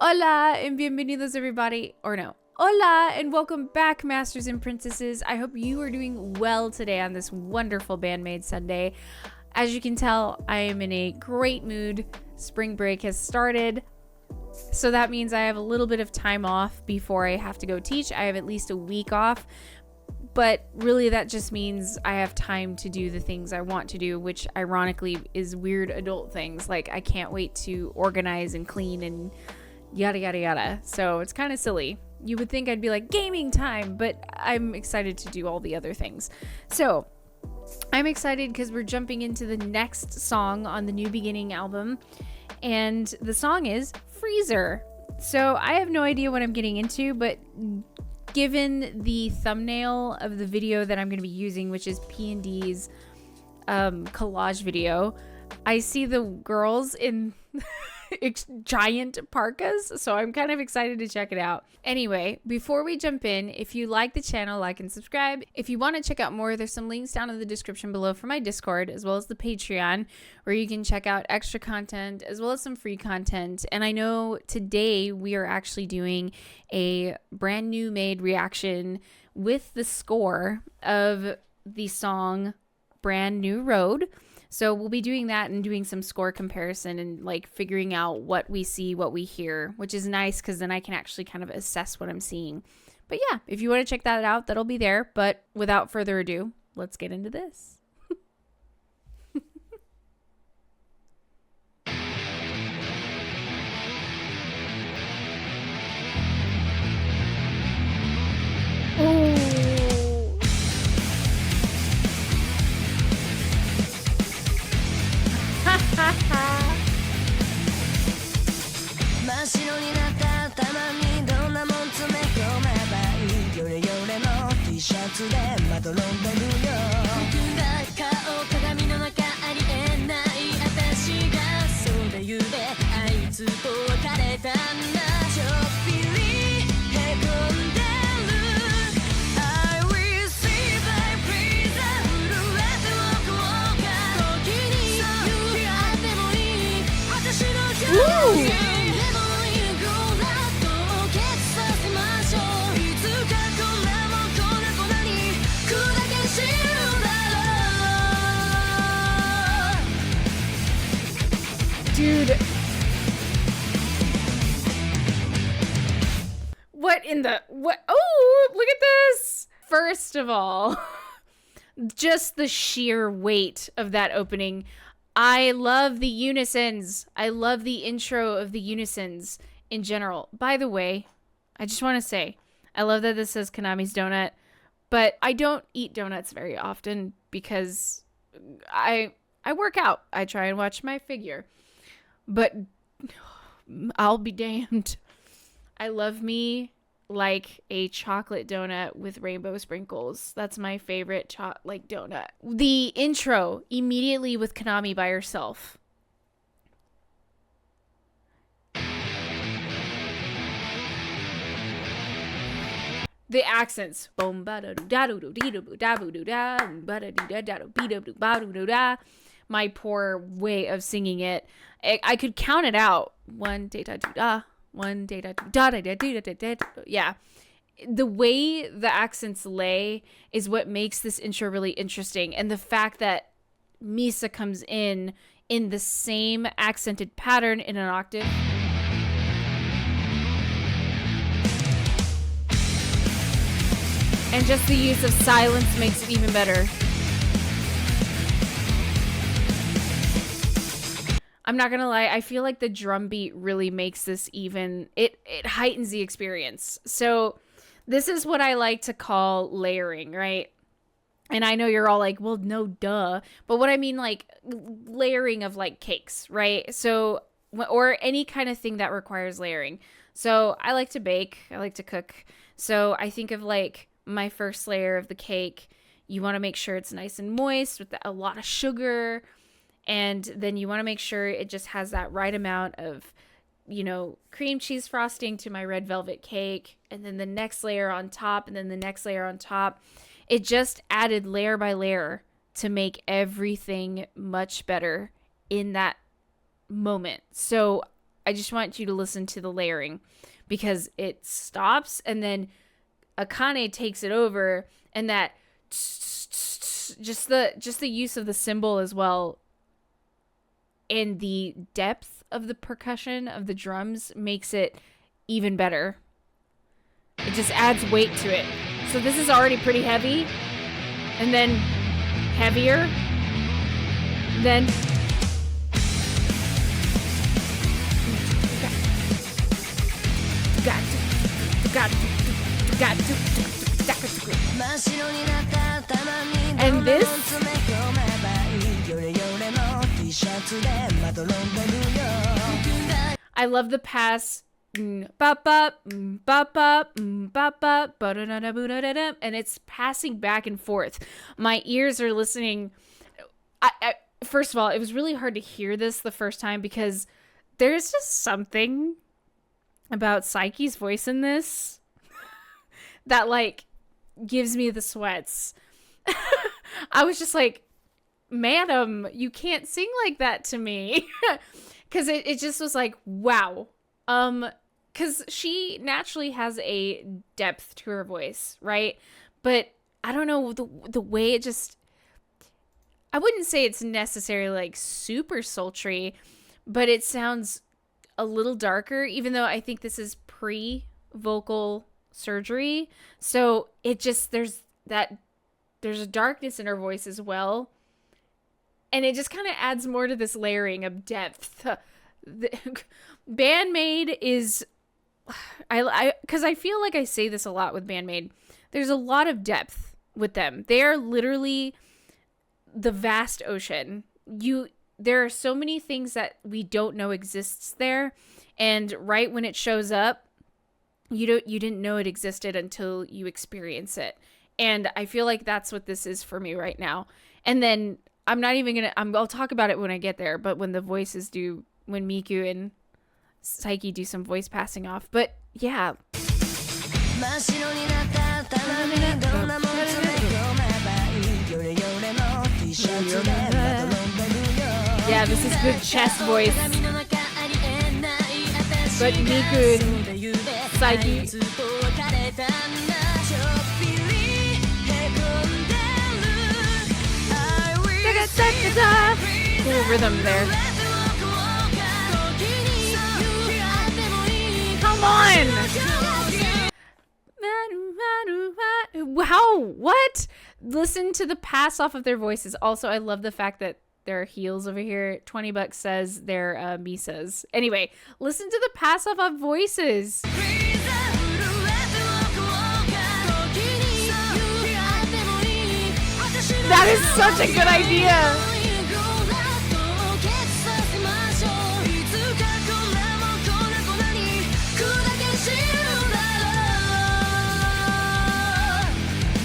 Hola and bienvenidos everybody, or no, hola and welcome back masters and princesses. I hope you are doing well today on this wonderful BAND-MAID Sunday. As you can tell, I am in a great mood. Spring break has started, so that means I have a little bit of time off before I have to go teach. I have at least a week off, but really that just means I have time to do the things I want to do, which ironically is weird adult things. Like I can't wait to organize and clean and yada yada yada. So it's kind of silly. You would think I'd be like gaming time, but I'm excited to do all the other things. So I'm excited because we're jumping into the next song on the New Beginning album, and the song is Freezer. So I have no idea what I'm getting into, but given the thumbnail of the video that I'm going to be using, which is P&D's collage video, I see the girls in giant parkas, so I'm kind of excited to check it out. Anyway, before we jump in, if you like the channel, like and subscribe. If you want to check out more, there's some links down in the description below for my Discord, as well as the Patreon, where you can check out extra content as well as some free content. And I know today we are actually doing a brand new made reaction with the score of the song Brand New Road. So we'll be doing that and doing some score comparison and like figuring out what we see, what we hear, which is nice because then I can actually kind of assess what I'm seeing. But yeah, if you want to check that out, that'll be there. But without further ado, let's get into this. Oh. 真っ白になった頭にどんなもん詰め込めばいいヨレヨレの T シャツでまどろんでるよ僕が顔鏡の中ありえない私がそうで言うであいつと別れたんだちょっぴりへこんでる I will see thy breeze 震えて僕をか時にそうあってもいい私の情熱 Dude, what in the what? Oh, look at this. First of all, just the sheer weight of that opening. I love the unisons. I love the intro of the unisons in general. By the way, I just want to say I love that this says Konami's Donut, but I don't eat donuts very often because I work out. I try and watch my figure. But I'll be damned. I love me like a chocolate donut with rainbow sprinkles. That's my favorite donut. The intro immediately with Konami by herself. The accents. My poor way of singing it. I could count it out. One data da, one data da da da da da da. Yeah, the way the accents lay is what makes this intro really interesting, and the fact that Misa comes in the same accented pattern in an octave. And just the use of silence makes it even better. I'm not gonna lie, I feel like the drum beat really makes this even, it heightens the experience. So this is what I like to call layering, right? And I know you're all like, well, no, duh. But what I mean, like, layering of, like, cakes, right? So, or any kind of thing that requires layering. So I like to bake, I like to cook. So I think of, like, my first layer of the cake. You want to make sure it's nice and moist with a lot of sugar. And then you want to make sure it just has that right amount of, you know, cream cheese frosting to my red velvet cake. And then the next layer on top, and then the next layer on top. It just added layer by layer to make everything much better in that moment. So I just want you to listen to the layering, because it stops and then Akane takes it over, and that just the use of the cymbal as well, and the depth of the percussion of the drums makes it even better. It just adds weight to it. So this is already pretty heavy, and then heavier, then and this, I love the pass, and it's passing back and forth. My ears are listening. I first of all, it was really hard to hear this the first time, because there's just something about Psyche's voice in this that like gives me the sweats. I was just like, madam, you can't sing like that to me. Because it just was like, wow. Because she naturally has a depth to her voice, right? But I don't know, the way it just, I wouldn't say it's necessarily like super sultry, but it sounds a little darker, even though I think this is pre-vocal surgery. So it just, there's a darkness in her voice as well. And it just kind of adds more to this layering of depth. BAND-MAID is, because I feel like I say this a lot with BAND-MAID, there's a lot of depth with them. They are literally the vast ocean. There are so many things that we don't know exists there, and right when it shows up, you didn't know it existed until you experience it. And I feel like that's what this is for me right now. And then I'm not even gonna, I'll talk about it when I get there, but when the voices do, when Miku and Psyche do some voice passing off. But yeah. Yeah, this is good chest voice. But Miku and Psyche. Little rhythm there. Come on! Wow, what? Listen to the pass off of their voices. Also, I love the fact that there are heels over here. $20 says they're Misas. Anyway, listen to the pass off of voices. That is such a good idea.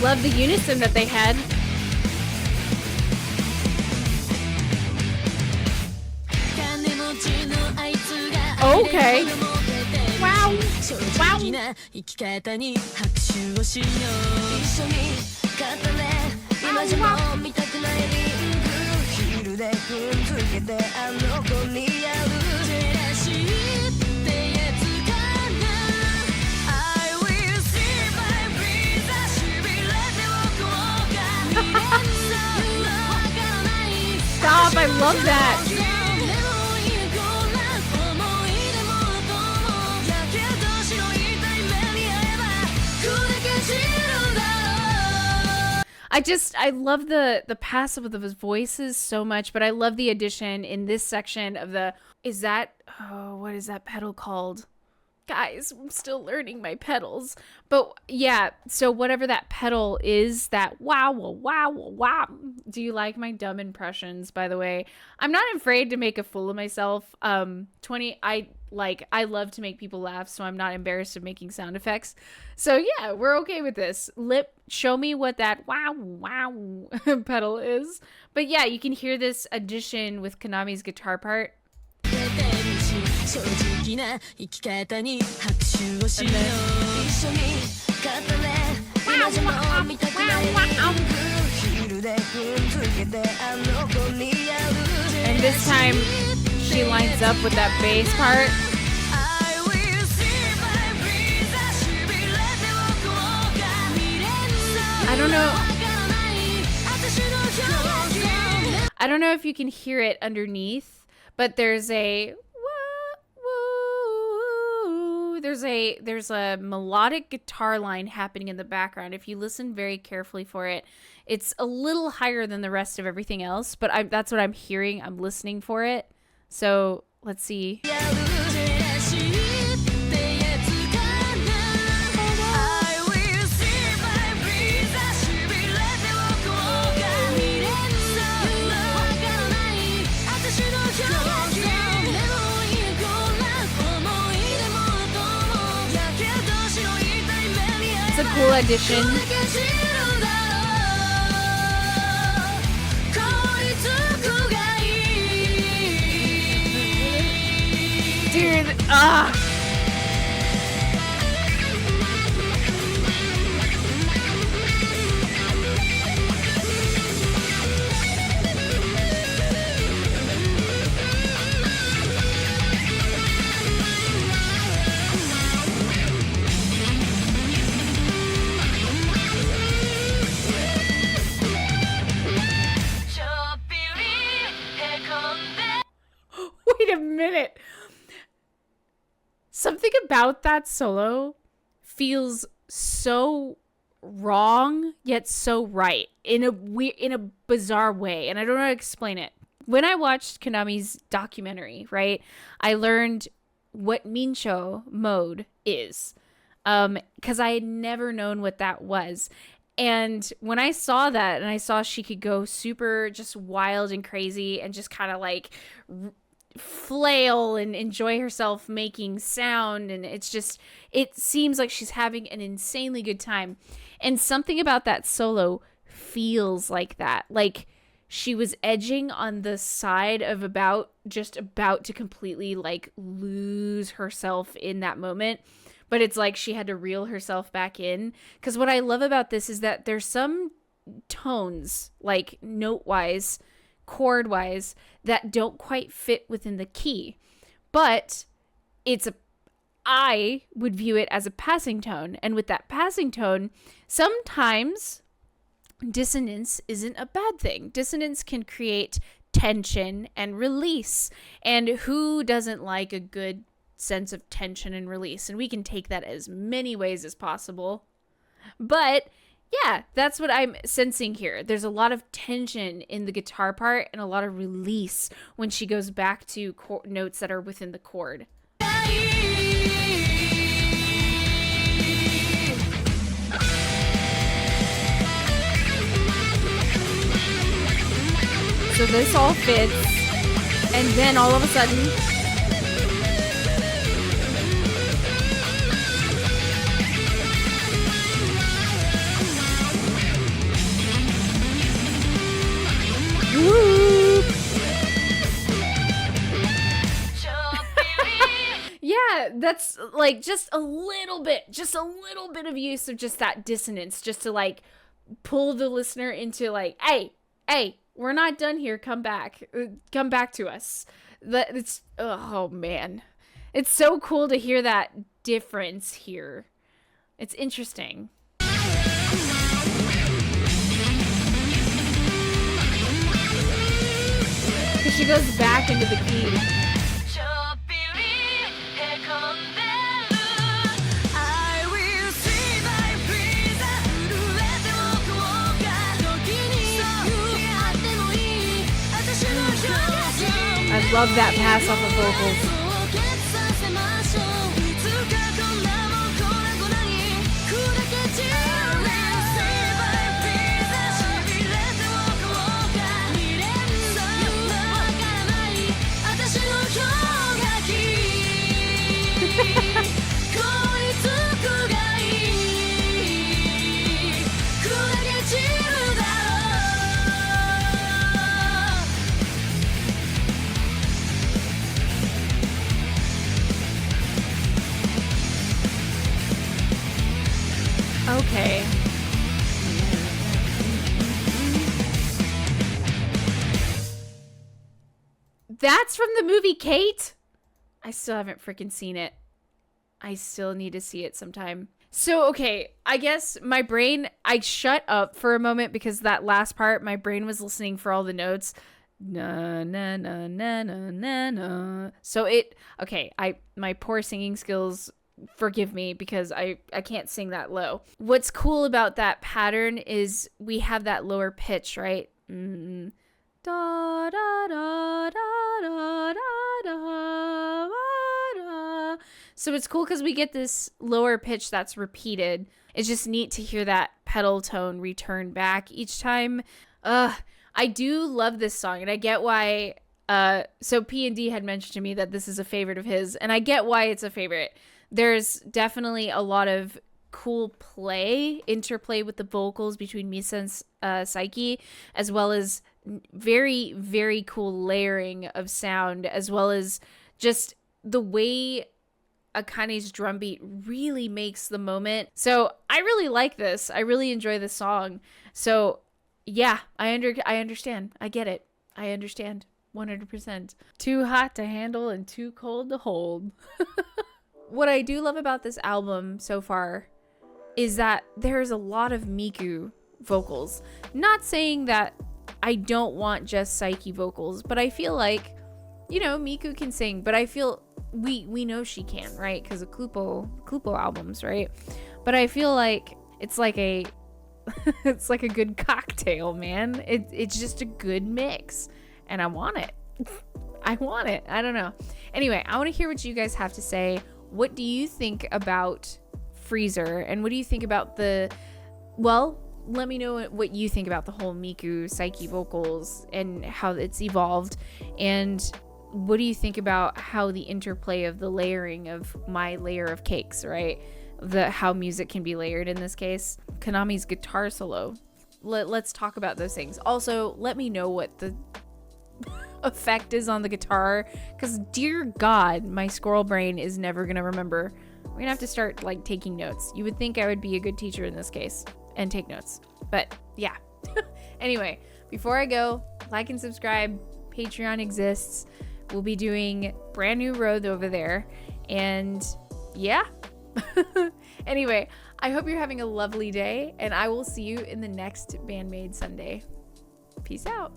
Love the unison that they had. Okay. Wow. Wow. Stop, I love that. I love the pass of the voices so much, but I love the addition in this section of the, what is that pedal called? Guys, I'm still learning my pedals. But yeah, so whatever that pedal is, that wow, wow, wow. Do you like my dumb impressions, by the way? I'm not afraid to make a fool of myself. I love to make people laugh, so I'm not embarrassed of making sound effects. So yeah, we're okay with this. Show me what that wow, wow pedal is. But yeah, you can hear this addition with Konami's guitar part. And this time she lines up with that bass part. I don't know if you can hear it underneath, but there's a there's a melodic guitar line happening in the background. If you listen very carefully for it, it's a little higher than the rest of everything else, but that's what I'm hearing. I'm listening for it. So let's see. It's a cool addition. Dude, wait a minute. Something about that solo feels so wrong yet so right in a bizarre way, and I don't know how to explain it. When I watched Konami's documentary, right, I learned what Mincho mode is, because I had never known what that was. And when I saw that, and I saw she could go super just wild and crazy and just kind of like flail and enjoy herself making sound, and it seems like she's having an insanely good time. And something about that solo feels like that, like she was edging on the side of about to completely like lose herself in that moment, but it's like she had to reel herself back in. Because what I love about this is that there's some tones, like note wise, chord wise, that don't quite fit within the key, but I would view it as a passing tone. And with that passing tone, sometimes dissonance isn't a bad thing. Dissonance can create tension and release, and who doesn't like a good sense of tension and release? And we can take that as many ways as possible, but yeah, that's what I'm sensing here. There's a lot of tension in the guitar part and a lot of release when she goes back to notes that are within the chord. So this all fits, and then all of a sudden, yeah, that's like just a little bit of use of just that dissonance, just to like pull the listener into like, hey, we're not done here. Come back to us. Oh man, it's so cool to hear that difference here. It's interesting. She goes back into the key. I love that pass off of vocals. Okay. That's from the movie Kate? I still haven't freaking seen it. I still need to see it sometime. So, okay, I guess my brain, I shut up for a moment because that last part, my brain was listening for all the notes. Na, na, na, na, na, na, na. So okay, my poor singing skills, forgive me because I can't sing that low. What's cool about that pattern is we have that lower pitch, right? Da, da, da, da, da, da, da, da. So it's cool because we get this lower pitch that's repeated. It's just neat to hear that pedal tone return back each time. I do love this song, and I get why. So P&D had mentioned to me that this is a favorite of his, and I get why it's a favorite. There's definitely a lot of cool interplay with the vocals between Misa and Psyche, as well as very, very cool layering of sound, as well as just the way Akane's drum beat really makes the moment. So I really like this. I really enjoy this song. So yeah, I understand. I get it. I understand 100%. Too hot to handle and too cold to hold. What I do love about this album so far is that there's a lot of Miku vocals. Not saying that I don't want just Psyche vocals, but I feel like, Miku can sing, but I feel we know she can, right? Because of Clupo albums, right? But I feel like it's like a it's like a good cocktail, man. It's just a good mix, and I want it. I want it. I don't know. Anyway, I want to hear what you guys have to say. What do you think about Freezer, and what do you think about let me know what you think about the whole Miku Psyche vocals and how it's evolved, and what do you think about how the interplay of the layering of my layer of cakes, right? How music can be layered in this case. Konami's guitar solo. Let's talk about those things. Also, let me know what the effect is on the guitar, because dear God, my squirrel brain is never gonna remember. We're gonna have to start taking notes. You would think I would be a good teacher in this case and take notes, but yeah. Anyway, before I go, like and subscribe. Patreon exists. We'll be doing brand new road over there, and yeah. Anyway, I hope you're having a lovely day, and I will see you in the next BAND-MAID Sunday. Peace out.